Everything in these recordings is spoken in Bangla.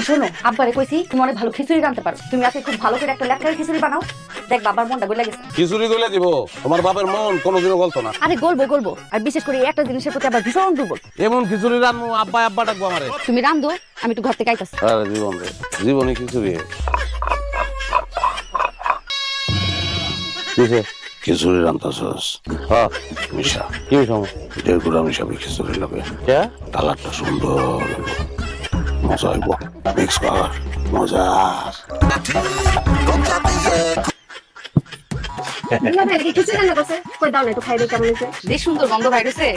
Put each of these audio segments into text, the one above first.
শোনো, আব্বারে কইছি তুমি অনেক ভালো খিচুড়ি রাঁধতে পারো, তুমি আজকে খুব ভালো করে একটা লেটকারি খিচুড়ি বানাও, দেখ বাবার মনটা গলে গেছে। খিচুড়ি গলে দিব? তোমার বাপের মন কোনোদিনও গলতো না। আরে গলবো, আর বিশেষ করে এই একটা জিনিসের প্রতি আবার ভীষণ দুর্বল। এমন খিচুড়ি রান্নু আব্বা আব্বা ডাকবো আমারে। তুমি রান্ধো, আমি একটু ঘর থেকে আইতাছি। আরে জীবন রে, জীবনে খিচুড়ি কিসে খিচুড়ি রান্তাছস? হ্যাঁ মিশা। কি মিশা? 1.5 গুড়া মিশাবি খিচুড়ি লাগে। কে? কালারটা সুন্দর মজা হইব, মিক্স কর মজা। বেশ সুন্দর গন্ধ বাইরেছে।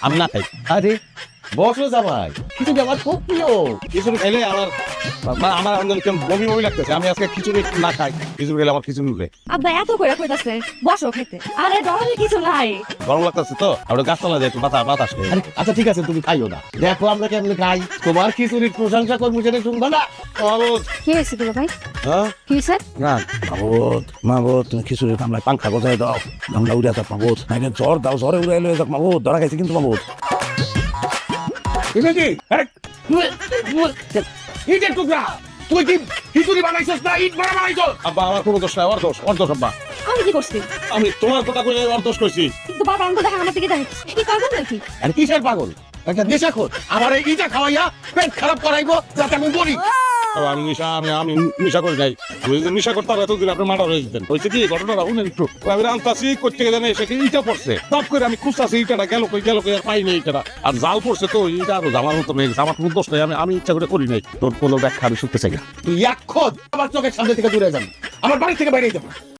আমি না খাই। আরে বসো জামাই, খিচুড়ি আমার খুব প্রিয়। খিচুড়ি খাইলে আমার বমি বমি লাগতেছে। আমি আজকে খিচুড়ি না খাই, খিচুড়ি খেলে আমার খিচুড়ি উঠবে। আব্বা এত করে কইতাছে বসো খেতে, আরে ডরানোর কিছু নাই। গরম লাগতেছে তো, আমরা গাছতলা যাই, একটু বাতাস খাই। আচ্ছা ঠিক আছে, তুমি খাইও না, দেখো আমরা কেমন খাই। তোমার খিচুড়ির প্রশংসা করবো সেটা শুনবো না। কি হয়েছে দুলা ভাই? হ্যাঁ কি হয়েছে? না মাবত তুমি খিচুড়ির কামলায় পাংখা গজায় দাও, গামলা উড়ে যাক মাবত, নাইলে জ্বর দাও, জ্বরে উড়ে এলো যাক মাবত, ধরা খাইছে কিন্তু মাবত। এটা কি ইটের টুকরা? তুই কি খিচুড়ি বানাইছস না ইট ভাড়া বানাইছস? আব্বা আমার কোনো দোষ নাই, ওর দোষ আব্বা। আমি কি করছি? আমি তোমার কথা কই ওর দোষ কইছি? কিন্তু বাবা আমাকে দেখেন, আমার দিকে দেখেন, কি পাগল নাকি? আর কিসের পাগল? একটা নেশাখোর আমার এই ইটা খাওয়াইয়া পেট খারাপ করাইবো যাতে আমি মরি। আমি নিশা করি নাই। আমি যদি নিশা করতাম এতদিন আপনি মার্ডার হয়ে যেতেন। হয়েছে কি ঘটনাটা শুনেন একটু। আমি রান্তাছি করতে গেলে এসে ইটা পড়ছে, টপ করে আমি খুঁজতাছি ইটাটা গেল কই আর পাইনি ইটাটা। আর জাল পড়ছে তো ইটা আরো জামার মতো হয়ে গেছে। আমার কোনো দোষ নাই, আমি ইচ্ছা করে করি নাই। তোর কোনো ব্যাখ্যা আমি শুনতে চাই না। তুই এক খোঁজ আমার চোখের সামনে থেকে দূরে যাবি, আমার বাড়ি থেকে বাইরে যাবি।